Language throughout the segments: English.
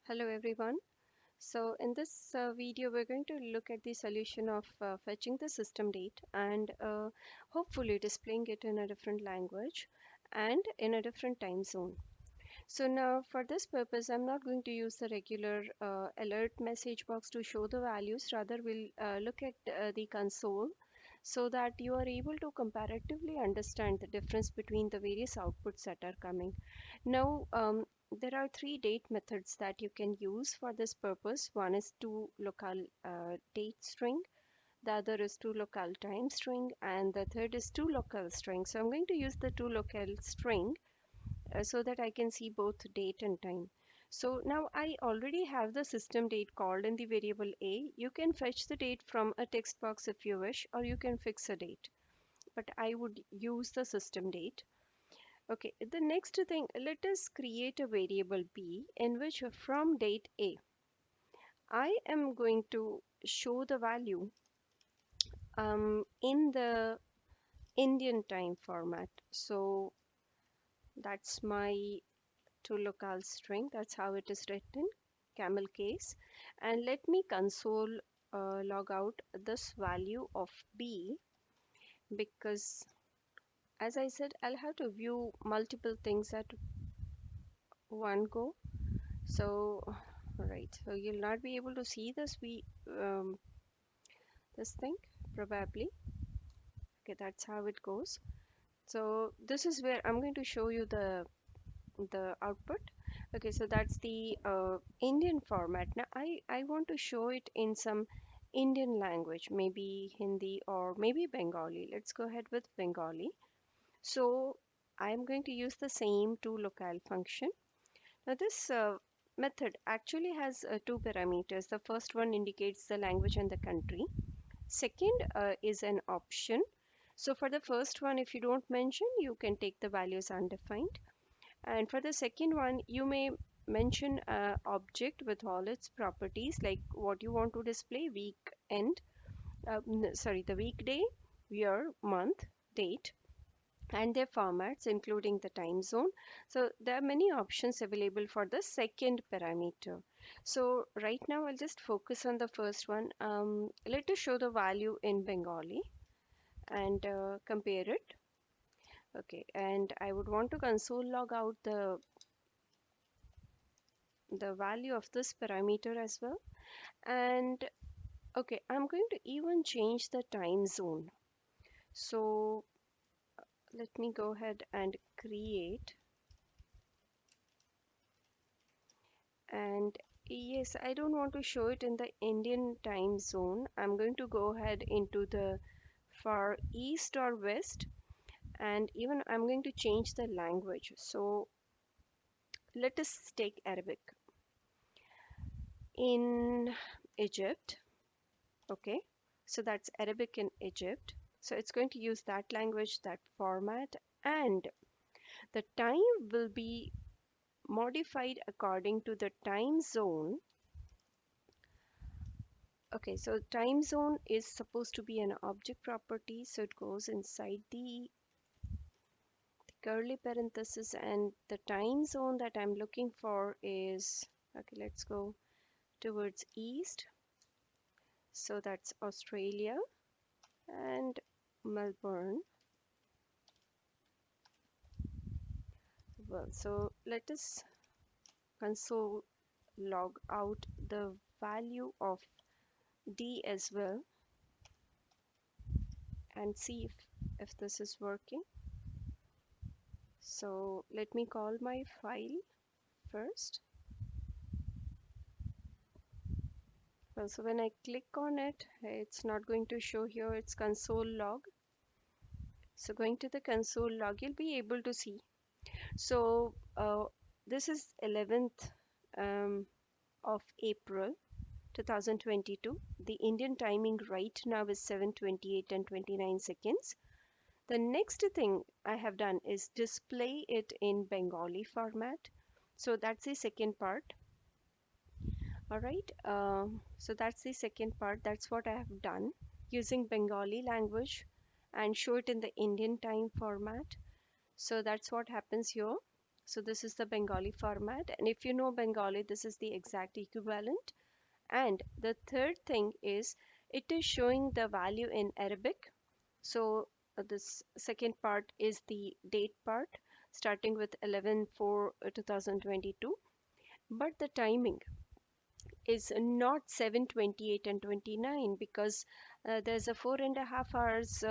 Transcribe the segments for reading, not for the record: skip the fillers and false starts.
Hello everyone. So in this video we're going to look at the solution of fetching the system date and hopefully displaying it in a different language and in a different time zone. So now for this purpose I'm not going to use the regular alert message box to show the values. Rather we'll look at the console so that you are able to comparatively understand the difference between the various outputs that are coming. Now, there are three date methods that you can use for this purpose. One is to local date string, the other is to local time string, and the third is to local string. So I'm going to use the to local string so that I can see both date and time. So now I already have the system date called in the variable a. You can fetch the date from a text box if you wish, or you can fix a date. But I would use the system date. Okay, the next thing, let us create a variable b in which from date a, I am going to show the value in the Indian time format. So that's my to locale string. That's how it is written, camel case. And let me console log out this value of b because as I said, I'll have to view multiple things at one go. So, right, so you'll not be able to see this thing probably. Okay, that's how it goes. So this is where I'm going to show you the output. Okay, so that's the Indian format. Now I want to show it in some Indian language, maybe Hindi or maybe Bengali. Let's go ahead with Bengali. So I'm going to use the same to locale function. Now, this method actually has two parameters. The first one indicates the language and the country. Second is an option. So for the first one, if you don't mention, you can take the values undefined. And for the second one, you may mention an object with all its properties, like what you want to display, weekend, sorry, the weekday, year, month, date, and their formats, including the time zone. So there are many options available for the second parameter. So right now I'll just focus on the first one. Let us show the value in Bengali and compare it. Okay, and I would want to console log out the value of this parameter as well. And okay, I'm going to even change the time zone. So let me go ahead and create. And yes, I don't want to show it in the Indian time zone. I'm going to go ahead into the far east or west, and even I'm going to change the language. So let us take Arabic. In Egypt, okay, so that's Arabic in Egypt. So it's going to use that language, that format, and the time will be modified according to the time zone. Okay, so time zone is supposed to be an object property, so it goes inside the curly parenthesis, and the time zone that I'm looking for is, okay, let's go towards east. So that's Australia and Melbourne. Well, so let us console log out the value of D as well and see if this is working. So let me call my file first. Well, so when I click on it, it's not going to show here, it's console log. So going to the console log, you'll be able to see. So this is 11th of April 2022. The Indian timing right now is 7:28 and 29 seconds. The next thing I have done is display it in Bengali format. So that's the second part. All right, so that's the second part. That's what I have done using Bengali language and show it in the Indian time format. So that's what happens here. So this is the Bengali format. And if you know Bengali, this is the exact equivalent. And the third thing is it is showing the value in Arabic. So this second part is the date part starting with 11/4/2022. But the timing is not 7:28 and 29 because there's a 4.5 hours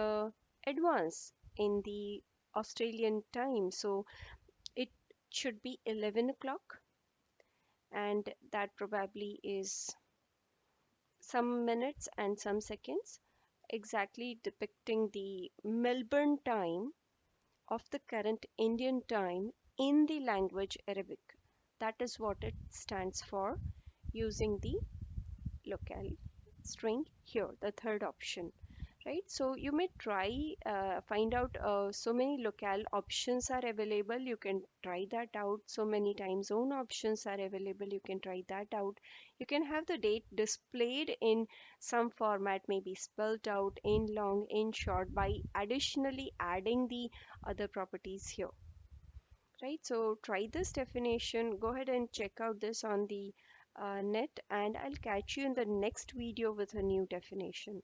advance in the Australian time. So it should be 11 o'clock, and that probably is some minutes and some seconds, exactly depicting the Melbourne time of the current Indian time in the language Arabic. That is what it stands for using the locale string here, the third option, right? So you may try find out so many locale options are available. You can try that out. So many time zone options are available. You can try that out. You can have the date displayed in some format, maybe spelled out in long, in short, by additionally adding the other properties here, right? So try this definition. Go ahead and check out this on the net, and I'll catch you in the next video with a new definition.